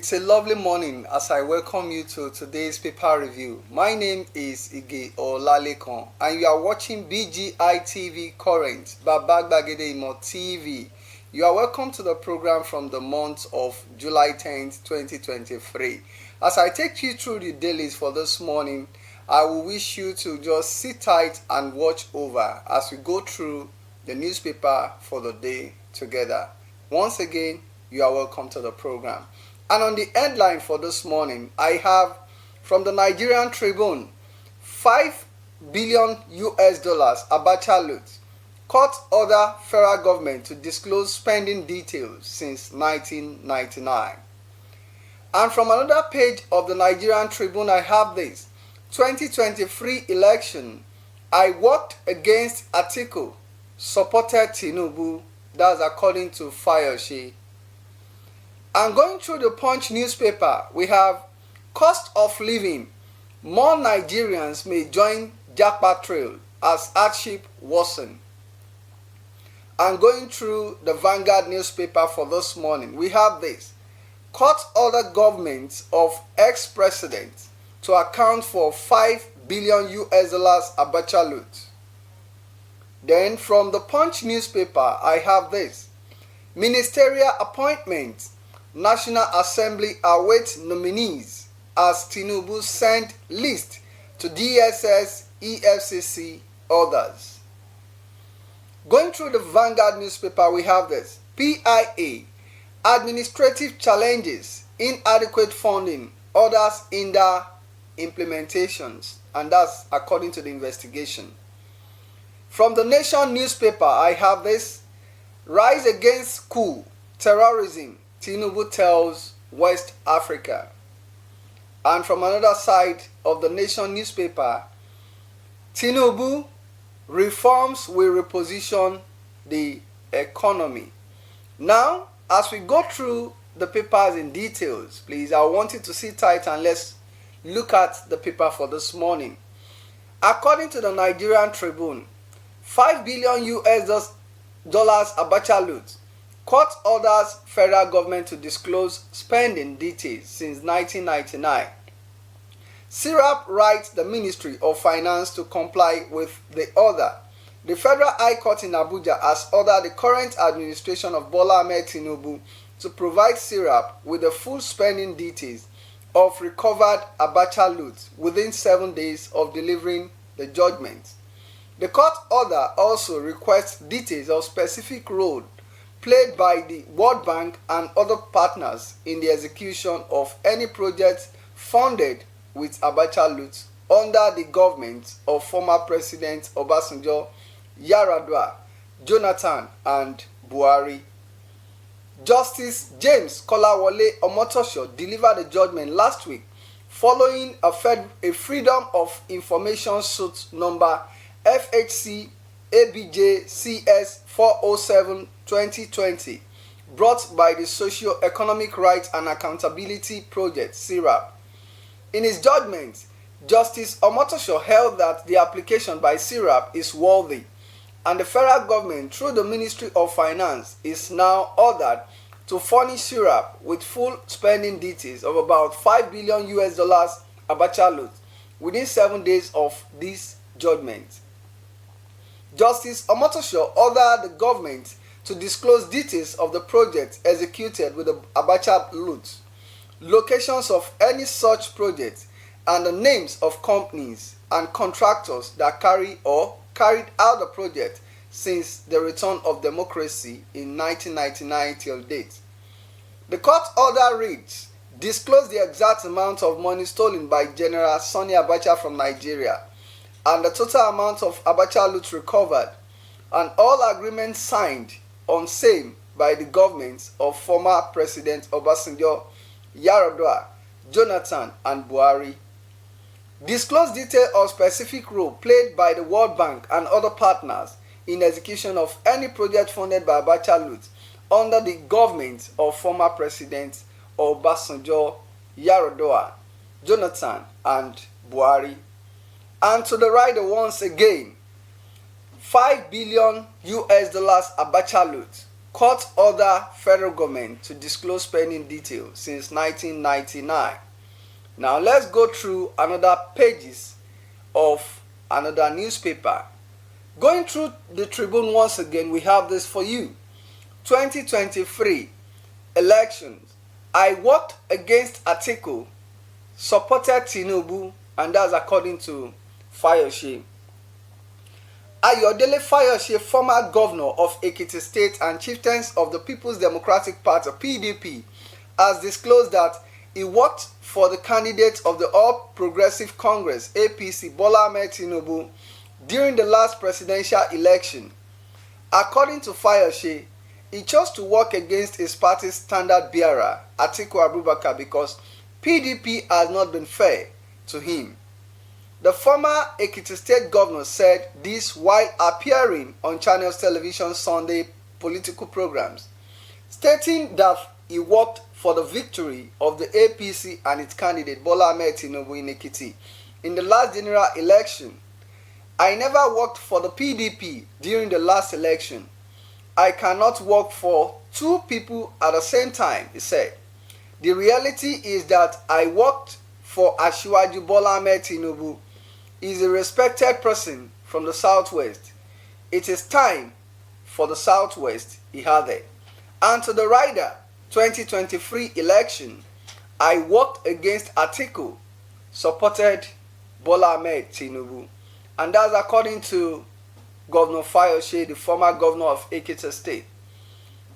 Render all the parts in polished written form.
It's a lovely morning as I welcome you to today's paper review. My name is Ige Olalekon and you are watching BGI TV Current, Babagbagede Imo TV. You are welcome to the program from the month of July 10th, 2023. As I take you through the dailies for this morning, I will wish you to just sit tight and watch over as we go through the newspaper for the day together. Once again, you are welcome to the program. And on the headline for this morning, I have from the Nigerian Tribune, $5 billion Abacha loot. Court order federal government to disclose spending details since 1999. And from another page of the Nigerian Tribune, I have this. 2023 election, I worked against Atiku, supported Tinubu. That's according to Fayose. And going through the Punch newspaper, we have cost of living. More Nigerians may join Japa Trail as hardship worsen. And going through the Vanguard newspaper for this morning, we have this. Court order government of ex-president to account for $5 billion Abacha loot. Then from the Punch newspaper, I have this. Ministerial appointment. National Assembly awaits nominees as Tinubu sent list to DSS, EFCC, others. Going through the Vanguard newspaper, we have this. PIA, administrative challenges, inadequate funding, others hinder implementations, and that's according to the investigation. From the Nation newspaper, I have this. Rise against coup, terrorism, Tinubu tells West Africa. And from another side of the Nation newspaper, Tinubu reforms will reposition the economy. Now, as we go through the papers in details, please, I want you to sit tight and let's look at the paper for this morning. According to the Nigerian Tribune, $5 billion Abacha loot. Court orders federal government to disclose spending details since 1999. SIRAP writes the Ministry of Finance to comply with the order. The Federal High Court in Abuja has ordered the current administration of Bola Ahmed Tinubu to provide SIRAP with the full spending details of recovered Abacha loot within 7 days of delivering the judgment. The court order also requests details of specific role played by the World Bank and other partners in the execution of any project funded with Abacha loot under the government of former President Obasanjo, Yaradua, Jonathan, and Buhari. Justice James Kolawole Omotosho delivered the judgment last week following a Freedom of Information suit number FHC ABJ CS 407-2020 brought by the Socio-Economic Rights and Accountability Project (SIRAP). In his judgment, Justice Omotosho held that the application by SIRAP is worthy and the federal government through the Ministry of Finance is now ordered to furnish SIRAP with full spending details of about $5 billion Abacha loot within 7 days of this judgment. Justice Omotosho ordered the government to disclose details of the project executed with the Abacha loot, locations of any such project, and the names of companies and contractors that carried out the project since the return of democracy in 1999 till date. The court order reads, disclose the exact amount of money stolen by General Sani Abacha from Nigeria, and the total amount of Abacha loot recovered, and all agreements signed on same by the governments of former President Obasanjo, Yaradua, Jonathan, and Buhari. Disclose detail of specific role played by the World Bank and other partners in execution of any project funded by Abacha loot under the government of former President Obasanjo, Yaradua, Jonathan, and Buhari. And to the rider once again, $5 billion Abacha loot. court order federal government to disclose spending details since 1999. Now let's go through another pages of another newspaper. Going through the Tribune once again, we have this for you. 2023 elections. I worked against Atiku, supported Tinubu, and that's according to Fayose. Ayodele Fayose, former governor of Ekiti State and chieftains of the People's Democratic Party (PDP), has disclosed that he worked for the candidate of the All Progressive Congress (APC) Bola Ahmed Tinubu during the last presidential election. According to Fayose, he chose to work against his party's standard bearer, Atiku Abubakar, because PDP has not been fair to him. The former Ekiti State governor said this while appearing on Channels Television Sunday political programs, stating that he worked for the victory of the APC and its candidate Bola Ahmed Tinubu in Ekiti in the last general election. I never worked for the PDP during the last election. I cannot work for two people at the same time, he said. The reality is that I worked for Asiwaju Bola Ahmed Tinubu. He is a respected person from the Southwest. It is time for the Southwest, he added. And to the rider 2023 election, I worked against Atiku, supported Bola Ahmed Tinubu. And that's according to Governor Fayose, the former governor of Ekiti State.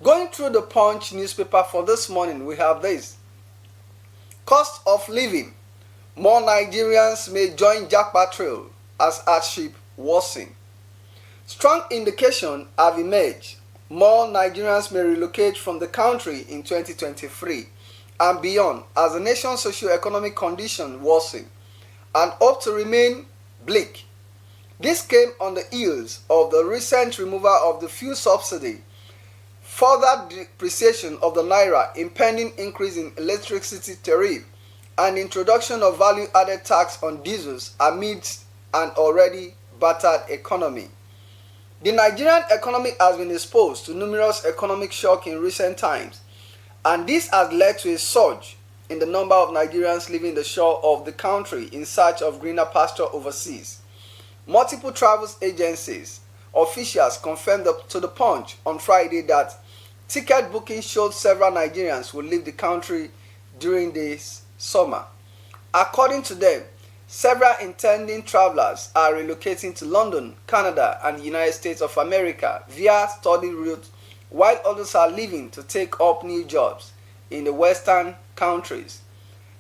Going through the Punch newspaper for this morning, we have this. Cost of living. More Nigerians may join Japa Trail as hardship worsens. Strong indications have emerged. More Nigerians may relocate from the country in 2023 and beyond as the nation's socio-economic condition worsen and hope to remain bleak. This came on the heels of the recent removal of the fuel subsidy, further depreciation of the naira, impending increase in electricity tariff, and introduction of value-added tax on diesels amidst an already battered economy. The Nigerian economy has been exposed to numerous economic shocks in recent times, and this has led to a surge in the number of Nigerians leaving the shore of the country in search of greener pasture overseas. Multiple travel agencies officials confirmed to the Punch on Friday that ticket booking showed several Nigerians will leave the country during this summer. According to them, several intending travelers are relocating to London, Canada, and the United States of America via study routes, while others are leaving to take up new jobs in the Western countries.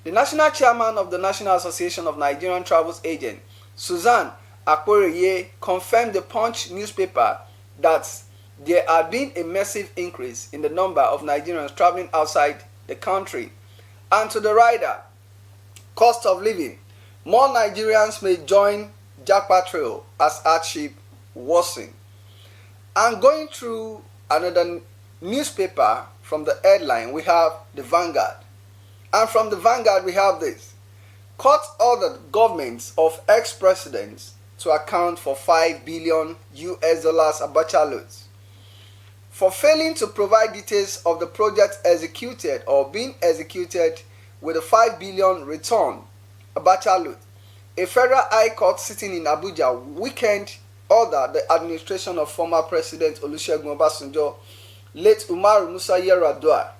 The national chairman of the National Association of Nigerian Travel Agents, Susan Akporeye, confirmed the Punch newspaper that there had been a massive increase in the number of Nigerians traveling outside the country. And to the rider, cost of living. More Nigerians may join Japa Trail as hardship worsens. And going through another newspaper from the headline, we have the Vanguard. And from the Vanguard, we have this. Court ordered governments of ex-presidents to account for $5 billion Abacha loans. For failing to provide details of the project executed or being executed with a $5 billion return Abacha loan, a federal high court sitting in Abuja weekend ordered the administration of former President Olusegun Obasanjo, late Umaru Musa Yar'Adua,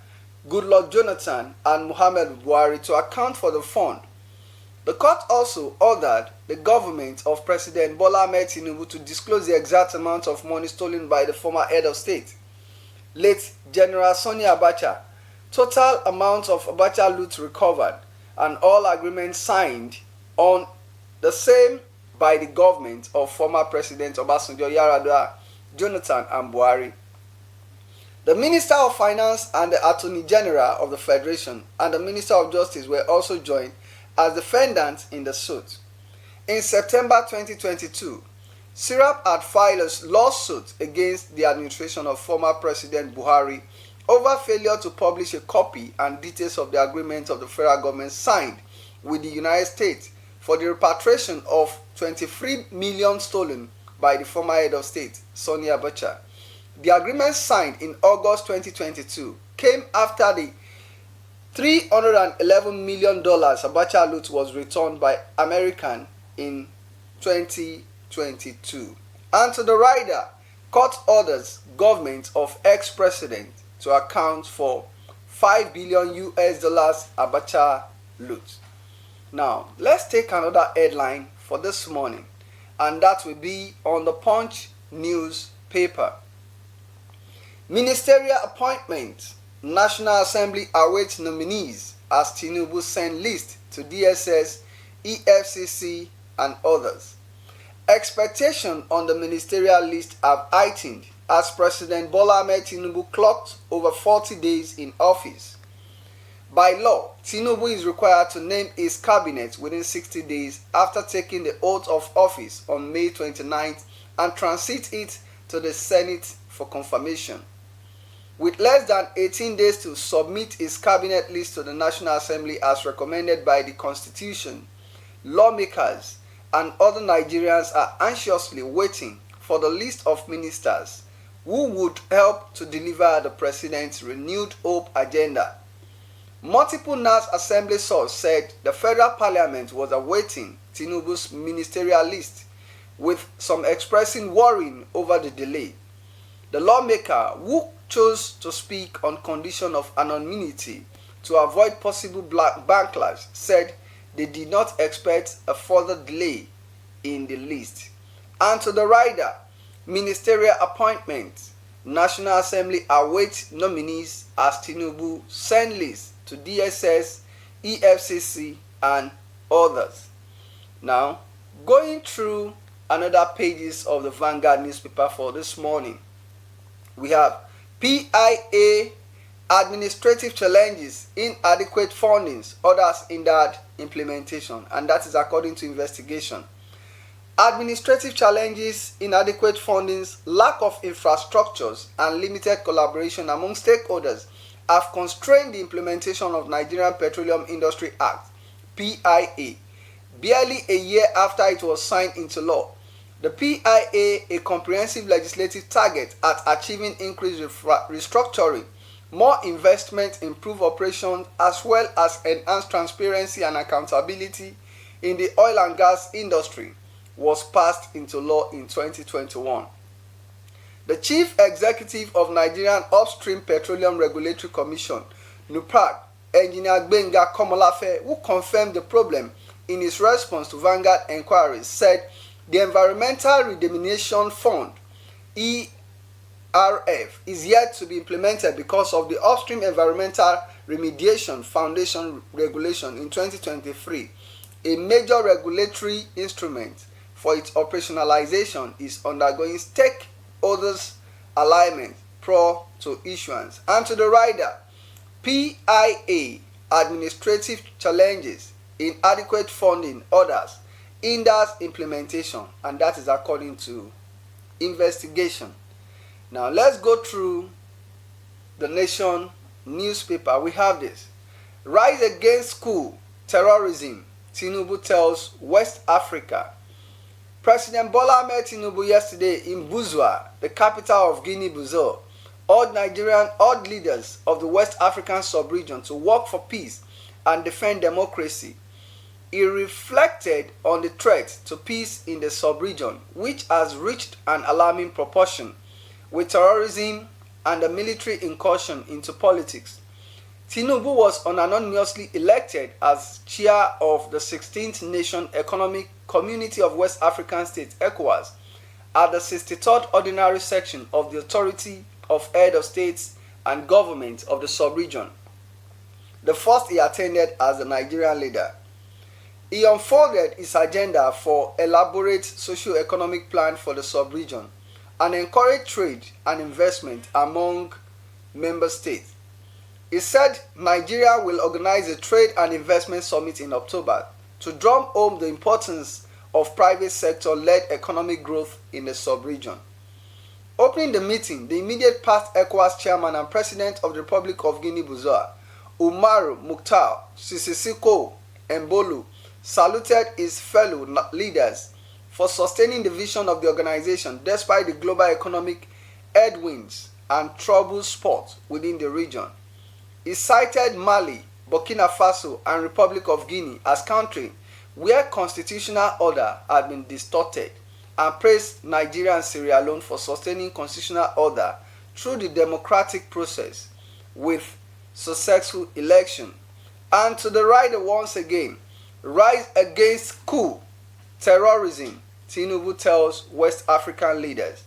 Goodluck Jonathan, and Muhammad Buhari to account for the fund. The court also ordered the government of President Bola Ahmed Tinubu to disclose the exact amount of money stolen by the former head of state, late General Sani Abacha, total amount of Abacha loot recovered, and all agreements signed on the same by the government of former President Obasanjo, Yar'Adua, Jonathan, and Buhari. The Minister of Finance and the Attorney General of the Federation and the Minister of Justice were also joined as defendants in the suit. In September 2022, SIRAP had filed a lawsuit against the administration of former President Buhari over failure to publish a copy and details of the agreement of the federal government signed with the United States for the repatriation of 23 million stolen by the former head of state, Sani Abacha. The agreement signed in August 2022 came after the $311 million Abacha loot was returned by American in 2022. And to the rider, court orders government of ex-president to account for $5 billion Abacha loot. Now, let's take another headline for this morning, and that will be on the Punch newspaper. Ministerial appointment. National Assembly awaits nominees as Tinubu send list to DSS, EFCC, and others. Expectation on the ministerial list have heightened as President Bola Ahmed Tinubu clocked over 40 days in office. By law, Tinubu is required to name his cabinet within 60 days after taking the oath of office on May 29th and transit it to the Senate for confirmation. With less than 18 days to submit his cabinet list to the National Assembly as recommended by the Constitution, lawmakers and other Nigerians are anxiously waiting for the list of ministers who would help to deliver the president's renewed hope agenda. Multiple NAS Assembly sources said the federal parliament was awaiting Tinubu's ministerial list, with some expressing worry over the delay. The lawmaker, who chose to speak on condition of anonymity to avoid possible backlash, said they did not expect a further delay in the list. And to the rider, ministerial appointment. National Assembly awaits nominees as Tinubu send list to DSS, EFCC, and others. Now, going through another pages of the Vanguard newspaper for this morning, we have PIA administrative challenges, inadequate fundings, others hindered implementation, and that is according to investigation. Administrative challenges, inadequate fundings, lack of infrastructures, and limited collaboration among stakeholders have constrained the implementation of Nigerian Petroleum Industry Act, PIA, barely a year after it was signed into law. The PIA, a comprehensive legislative target at achieving increased restructuring, more investment, improved operations, as well as enhanced transparency and accountability in the oil and gas industry, was passed into law in 2021. The Chief Executive of Nigerian Upstream Petroleum Regulatory Commission, NUPRAC, Engineer Gbenga Komolafe, who confirmed the problem in his response to Vanguard inquiries, said the Environmental Remediation Fund, ERF, is yet to be implemented because of the Upstream Environmental Remediation Foundation regulation in 2023. A major regulatory instrument for its operationalization is undergoing stakeholders' alignment prior to issuance. And to the rider, PIA administrative challenges, inadequate funding, others hinders implementation, and that is according to investigation. Now let's go through the Nation newspaper. We have this: rise against school terrorism, Tinubu tells West Africa. President Bola Ahmed Tinubu yesterday in Buzwa, the capital of Guinea-Bissau, urged leaders of the West African sub-region to work for peace and defend democracy. He reflected on the threat to peace in the sub-region, which has reached an alarming proportion, with terrorism and a military incursion into politics. Tinubu was unanimously elected as chair of the 16th Nation Economic Community of West African States, ECOWAS, at the 63rd Ordinary Section of the Authority of Head of States and Government of the sub-region, the first he attended as the Nigerian leader. He unfolded his agenda for elaborate socio-economic plan for the sub-region and encouraged trade and investment among member states. He said Nigeria will organize a trade and investment summit in October to drum home the importance of private sector-led economic growth in the sub-region. Opening the meeting, the immediate past ECOWAS chairman and president of the Republic of Guinea-Bissau, Umaru Mukhtar Sissoco Embolo, saluted his fellow leaders for sustaining the vision of the organization despite the global economic headwinds and troubled spots within the region. He cited Mali, Burkina Faso, and Republic of Guinea as countries where constitutional order had been distorted, and praised Nigeria and Sierra Leone for sustaining constitutional order through the democratic process with successful election. And to the right once again, rise against coup, terrorism, Tinubu tells West African leaders.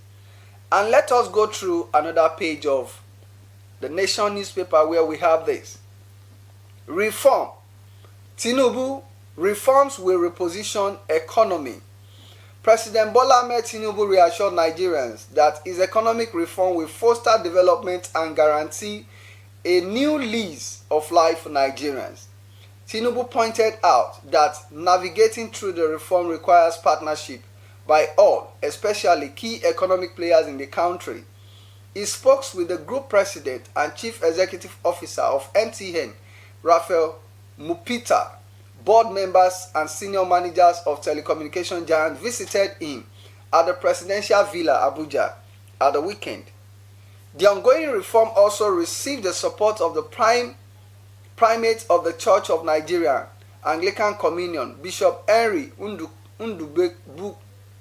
And let us go through another page of the Nation newspaper where we have this. Reform. Tinubu, reforms will reposition economy. President Bola Ahmed Tinubu reassured Nigerians that his economic reform will foster development and guarantee a new lease of life for Nigerians. Tinubu pointed out that navigating through the reform requires partnership by all, especially key economic players in the country. He spoke with the group president and chief executive officer of MTN, Raphael Mupita. Board members and senior managers of telecommunication giant visited him at the presidential villa Abuja at the weekend. The ongoing reform also received the support of the primate of the Church of Nigeria, Anglican Communion, Bishop Henry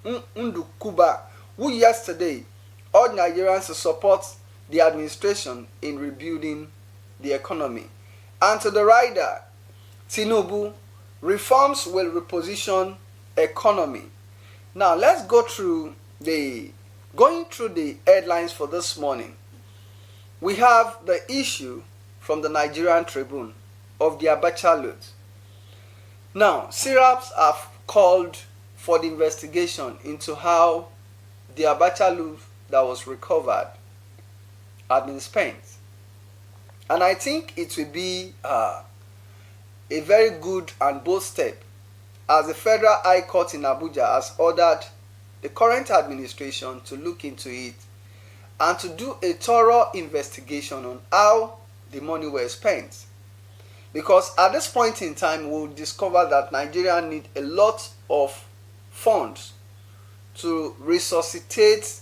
Ndukuba, who yesterday urged Nigerians to support the administration in rebuilding the economy. And to the rider, Tinubu, reforms will reposition economy. Now let's go through the headlines for this morning. We have the issue from the Nigerian Tribune of the Abacha loot. Now, syrups have called for the investigation into how the Abacha loot that was recovered had been spent. And I think it will be a very good and bold step as the Federal High Court in Abuja has ordered the current administration to look into it and to do a thorough investigation on how the money was spent. Because at this point in time, we'll discover that Nigeria need a lot of funds to resuscitate,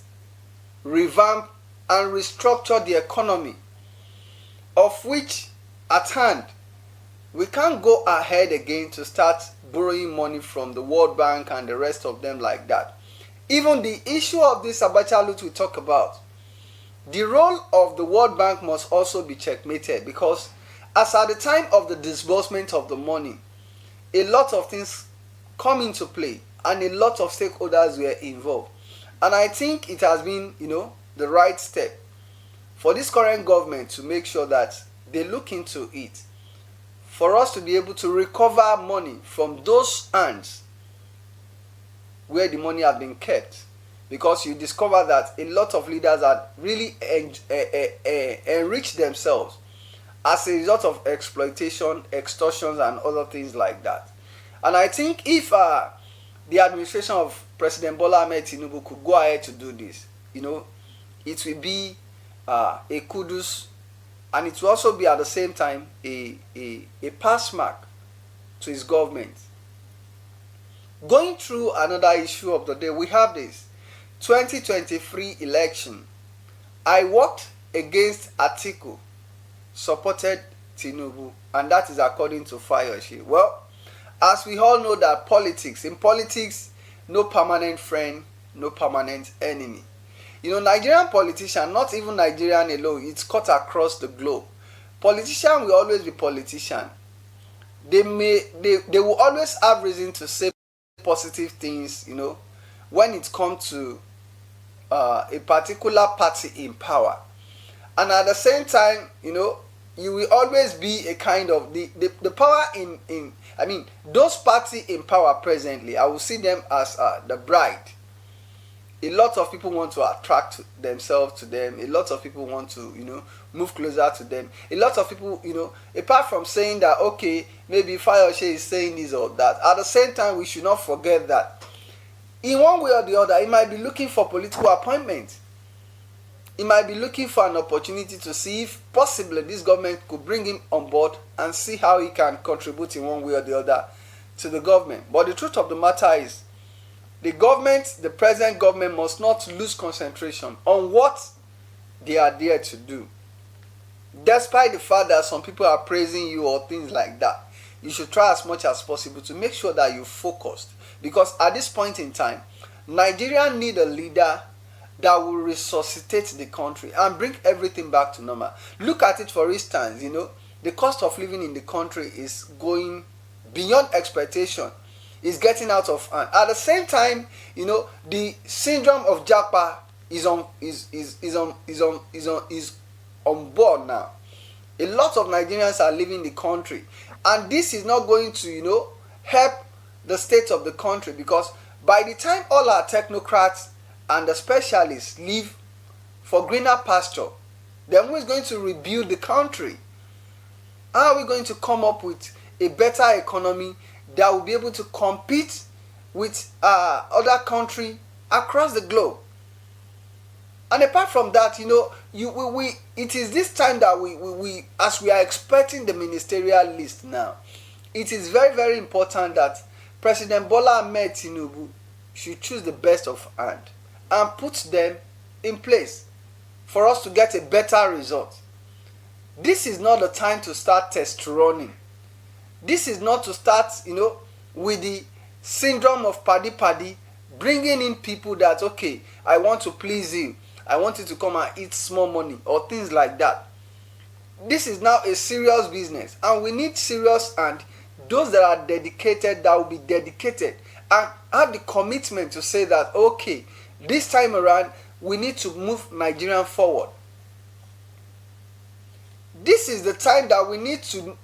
revamp, and restructure the economy, of which at hand we can't go ahead again to start borrowing money from the World Bank and the rest of them like that. Even the issue of this Abacha loot we talk about, the role of the World Bank must also be checkmated, because as at the time of the disbursement of the money, a lot of things come into play and a lot of stakeholders were involved. And I think it has been, the right step for this current government to make sure that they look into it, for us to be able to recover money from those hands where the money has been kept. Because you discover that a lot of leaders had really enriched themselves as a result of exploitation, extortions, and other things like that. And I think if the administration of President Bola Ahmed Tinubu could go ahead to do this, it will be a kudos, and it will also be at the same time a pass mark to his government. Going through another issue of the day, we have this 2023 election. I worked against Atiku, supported Tinubu, and that is according to Fayose. Well, as we all know that in politics, no permanent friend, no permanent enemy. Nigerian politicians, not even Nigerian alone, it's cut across the globe. Politicians will always be politicians. They will always have reason to say positive things, when it comes to a particular party in power. And at the same time, you will always be a kind of the power those parties in power presently, I will see them as the bride. A lot of people want to attract themselves to them. A lot of people want to, move closer to them. A lot of people, apart from saying that, okay, maybe Fayose is saying this or that, at the same time, we should not forget that in one way or the other, he might be looking for political appointment. He might be looking for an opportunity to see if possibly this government could bring him on board and see how he can contribute in one way or the other to the government. But the truth of the matter is, the present government must not lose concentration on what they are there to do. Despite the fact that some people are praising you or things like that, you should try as much as possible to make sure that you focused. Because at this point in time, Nigeria need a leader that will resuscitate the country and bring everything back to normal. Look at it, for instance, the cost of living in the country is going beyond expectation. It's getting out of hand. At the same time, the syndrome of Japa is on board now. A lot of Nigerians are leaving the country, and this is not going to help the state of the country, because by the time all our technocrats and the specialists leave for greener pasture, then who is going to rebuild the country? How are we going to come up with a better economy that will be able to compete with other countries across the globe? And apart from that, it is this time that we as we are expecting the ministerial list now, it is very, very important that President Bola Ahmed Tinubu should choose the best of hand and put them in place for us to get a better result. This is not the time to start test running. This is not to start, with the syndrome of paddy, bringing in people that, okay, I want to please you. I want you to come and eat small money or things like that. This is now a serious business, and we need serious, and those that are dedicated, that will be dedicated and have the commitment to say that, okay, this time around we need to move Nigeria forward. This is the time that we need to,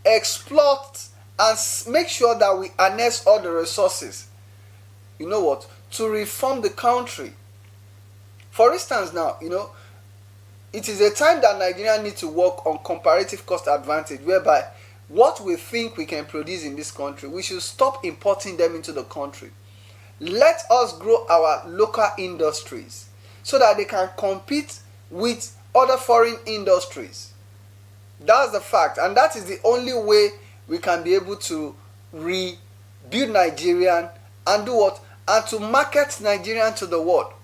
exploit and make sure that we harness all the resources, to reform the country. For instance now, it is a time that Nigeria needs to work on comparative cost advantage, whereby what we think we can produce in this country, we should stop importing them into the country. Let us grow our local industries so that they can compete with other foreign industries. That's the fact, and that is the only way we can be able to rebuild Nigerian and do what? And to market Nigerian to the world.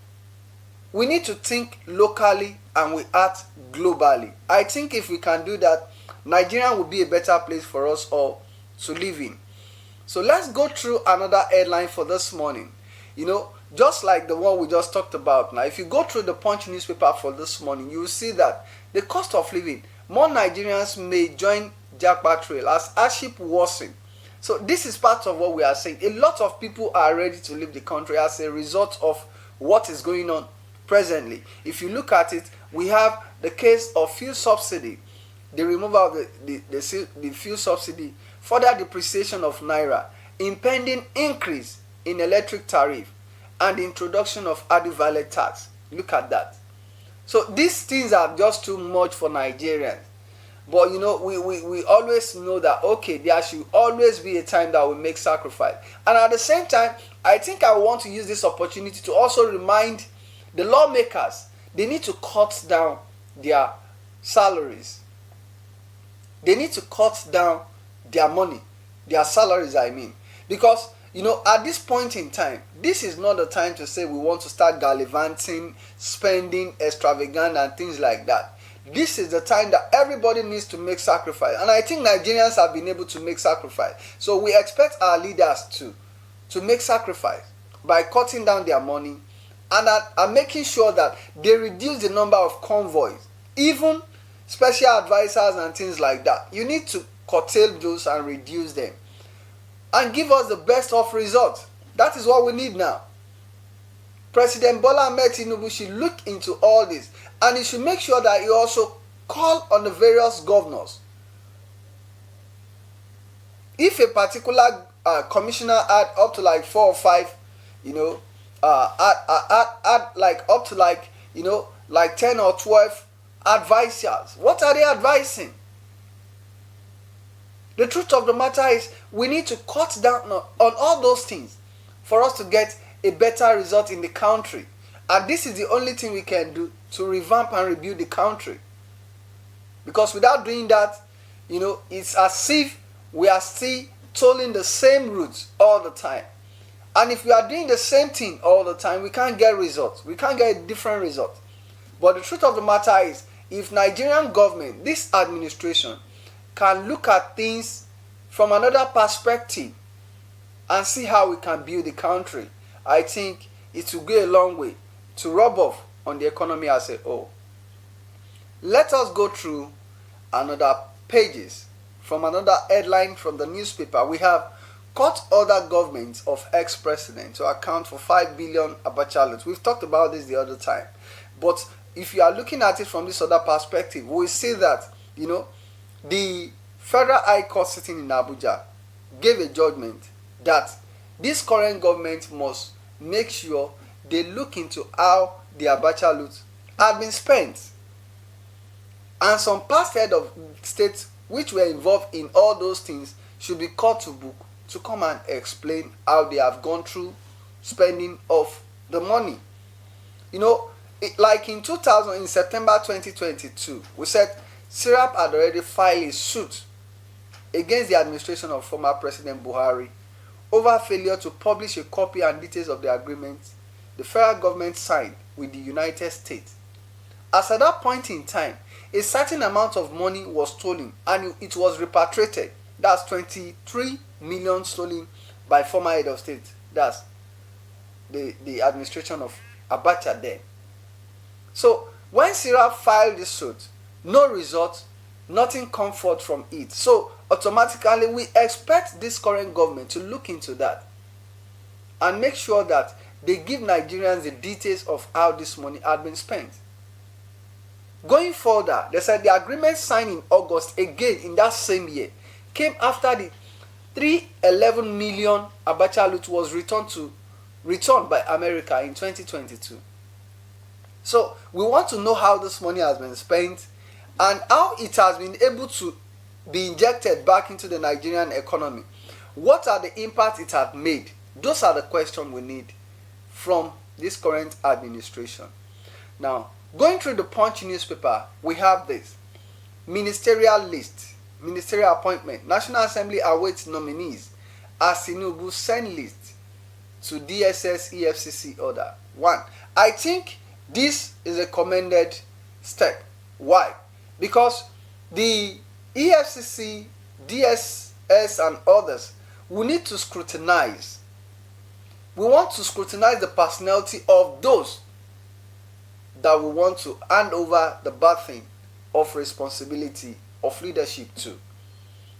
We need to think locally and we act globally. I think if we can do that, Nigeria will be a better place for us all to live in. So let's go through another headline for this morning. Just like the one we just talked about now, if you go through the Punch newspaper for this morning, you will see that the cost of living, more Nigerians may join Japa Trail as hardship worsen. So this is part of what we are saying. A lot of people are ready to leave the country as a result of what is going on presently. If you look at it, we have the case of fuel subsidy, the removal of the fuel subsidy, further depreciation of Naira, impending increase in electric tariff, and the introduction of added value tax. Look at that. So these things are just too much for Nigerians. But we always know that, okay, there should always be a time that we make sacrifice. And at the same time, I think I want to use this opportunity to also remind the lawmakers, they need to cut down their salaries. They need to cut down their money, their salaries, I mean. Because, at this point in time, this is not the time to say we want to start gallivanting, spending extravagant and things like that. This is the time that everybody needs to make sacrifice. And I think Nigerians have been able to make sacrifice. So we expect our leaders to make sacrifice by cutting down their money and making sure that they reduce the number of convoys, even special advisors and things like that. You need to curtail those and reduce them and give us the best of results. That is what we need now. President Bola Ahmed Tinubu should look into all this, and he should make sure that he also call on the various governors. If a particular commissioner had up to like 4 or 5, add like up to like 10 or 12 advisors. What are they advising? The truth of the matter is we need to cut down on all those things for us to get a better result in the country. And this is the only thing we can do to revamp and rebuild the country. Because without doing that, it's as if we are still tolling the same routes all the time. And if we are doing the same thing all the time, we can't get results. We can't get a different result. But the truth of the matter is, if Nigerian government, this administration, can look at things from another perspective and see how we can build the country, I think it will go a long way to rub off on the economy as a whole. Let us go through another pages from another headline from the newspaper. We have court order government of ex-president to account for 5 billion Abacha loans. We've talked about this the other time, but if you are looking at it from this other perspective, we see that, the Federal High Court sitting in Abuja gave a judgment that this current government must make sure they look into how the Abacha loans have been spent. And some past head of states which were involved in all those things should be called to book to come and explain how they have gone through spending of the money. Like in September 2022, we said SIRAP had already filed a suit against the administration of former President Buhari over failure to publish a copy and details of the agreement the federal government signed with the United States. As at that point in time, a certain amount of money was stolen and it was repatriated. That's 23 million stolen by former head of state. That's the administration of Abacha then. So when SIRAP filed this suit, no result, nothing come forth from it. So automatically we expect this current government to look into that and make sure that they give Nigerians the details of how this money had been spent. Going further, they said the agreement signed in August again in that same year came after the 311 million Abacha loot was returned by America in 2022. So we want to know how this money has been spent and how it has been able to be injected back into the Nigerian economy. What are the impacts it has made? Those are the questions we need from this current administration. Now, going through the Punch newspaper, we have this ministerial list, ministerial appointment. National Assembly awaits nominees as Tinubu send list to DSS EFCC order. 1. I think this is a commended step. Why? Because the EFCC, DSS and others will need to scrutinize. We want to scrutinize the personality of those that we want to hand over the baton of responsibility, of leadership to.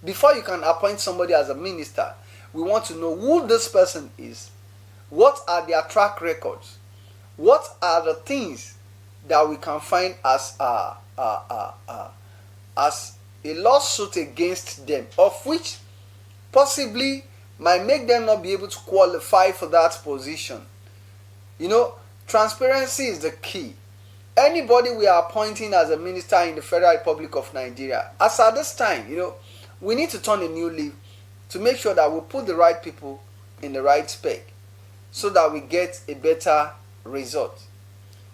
Before you can appoint somebody as a minister, we want to know who this person is. What are their track records? What are the things that we can find as a lawsuit against them, of which possibly might make them not be able to qualify for that position. Transparency is the key. Anybody we are appointing as a minister in the Federal Republic of Nigeria, as at this time, we need to turn a new leaf to make sure that we put the right people in the right spec so that we get a better result.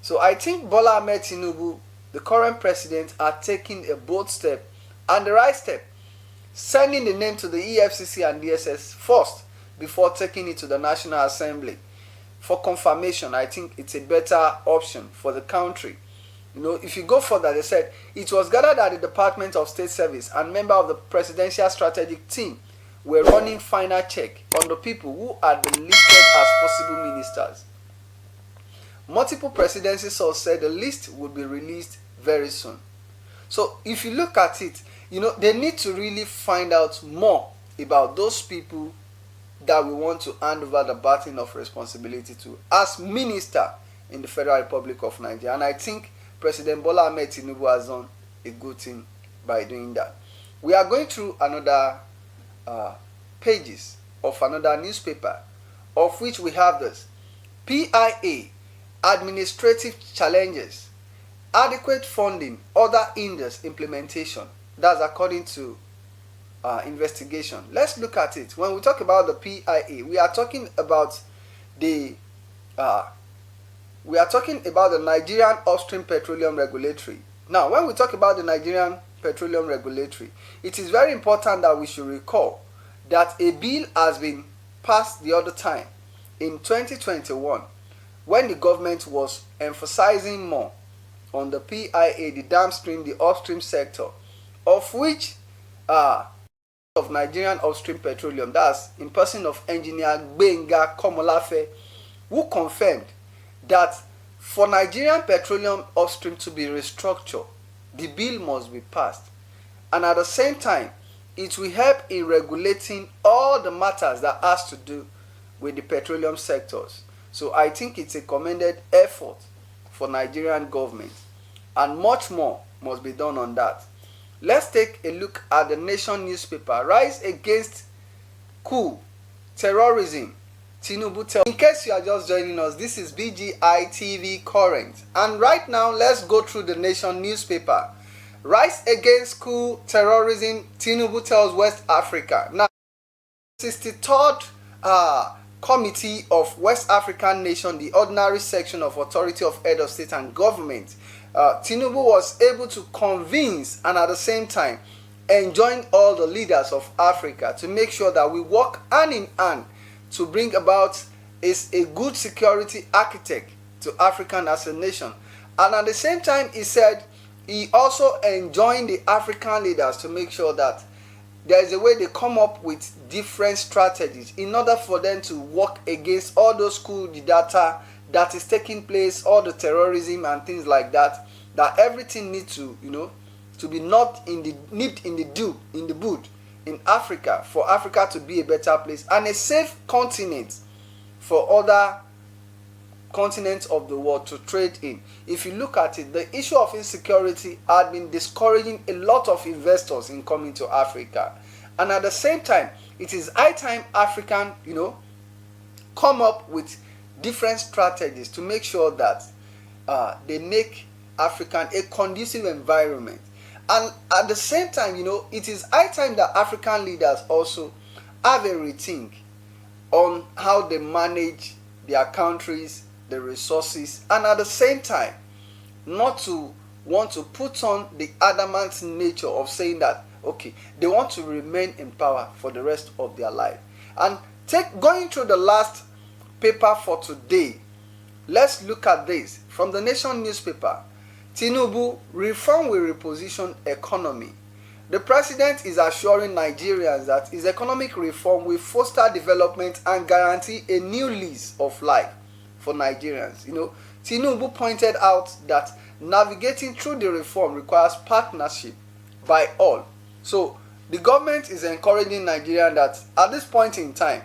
So I think Bola Ahmed Tinubu, the current president, are taking a bold step and the right step, sending the name to the EFCC and DSS first before taking it to the National Assembly for confirmation. I think it's a better option for the country. If you go further, they said it was gathered that the Department of State Service and member of the Presidential Strategic Team were running final check on the people who had been listed as possible ministers. Multiple presidency sources said the list would be released very soon. So if you look at it, they need to really find out more about those people that we want to hand over the baton of responsibility to as minister in the Federal Republic of Nigeria. And I think President Bola Ahmed Tinubu has done a good thing by doing that. We are going through another pages of another newspaper, of which we have this. PIA, administrative challenges, adequate funding, other hinders implementation. That's according to investigation. Let's look at it. When we talk about the PIA, we are talking about the Nigerian Upstream Petroleum Regulatory. Now, when we talk about the Nigerian Petroleum Regulatory, it is very important that we should recall that a bill has been passed the other time in 2021 when the government was emphasizing more on the PIA, the downstream, the upstream sector, of which of Nigerian Upstream Petroleum, that's in person of engineer Gbenga Komolafe, who confirmed that for Nigerian petroleum upstream to be restructured, the bill must be passed, and at the same time it will help in regulating all the matters that has to do with the petroleum sectors. So I think it's a commended effort for Nigerian government, and much more must be done on that. Let's take a look at the Nation newspaper. Rise against coup, terrorism, Tinubu tell. In case you are just joining us, this is BGI TV Current, and right now let's go through the Nation newspaper. Rise against coup, terrorism, Tinubu tells West Africa. Now, 63rd Committee of West African Nation, the ordinary section of Authority of Head of State and Government, Tinubu was able to convince and at the same time enjoin all the leaders of Africa to make sure that we work hand in hand to bring about a good security architect to Africa as a nation. And at the same time, he said he also enjoined the African leaders to make sure that there is a way they come up with different strategies in order for them to work against all those coup data that is taking place, all the terrorism and things like that. That everything needs to, to be nipped in the bud in Africa, for Africa to be a better place and a safe continent for other continents of the world to trade in. If you look at it, the issue of insecurity had been discouraging a lot of investors in coming to Africa. And at the same time, it is high time African, come up with different strategies to make sure that they make African a conducive environment. And at the same time, it is high time that African leaders also have a rethink on how they manage their countries, the resources, and at the same time not to want to put on the adamant nature of saying that okay, they want to remain in power for the rest of their life. And going through the last paper for today, let's look at this from the Nation newspaper. Tinubu, reform will reposition economy. The president is assuring Nigerians that his economic reform will foster development and guarantee a new lease of life for Nigerians. Tinubu pointed out that navigating through the reform requires partnership by all. So the government is encouraging Nigerians that at this point in time,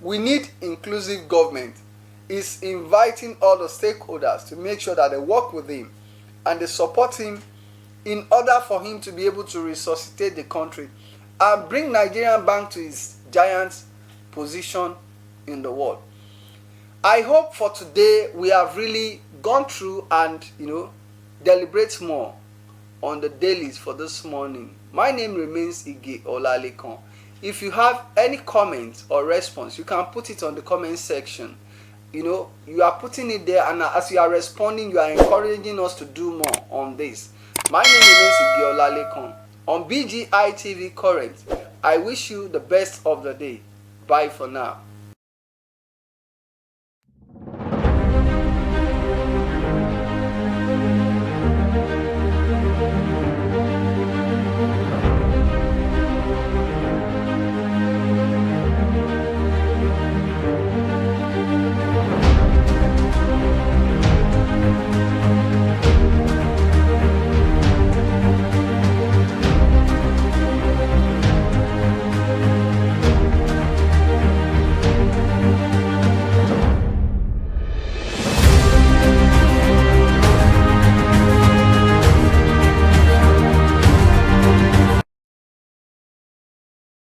we need inclusive government. Is inviting all the stakeholders to make sure that they work with him and they support him in order for him to be able to resuscitate the country and bring Nigerian back to its giant position in the world. I hope for today we have really gone through and deliberate more on the dailies for this morning. My name remains Ige Olalekon. If you have any comments or response, you can put it on the comment section. You are putting it there, and as you are responding, you are encouraging us to do more on this. My name remains Ige Olalekon. On BGI TV Current, I wish you the best of the day. Bye for now.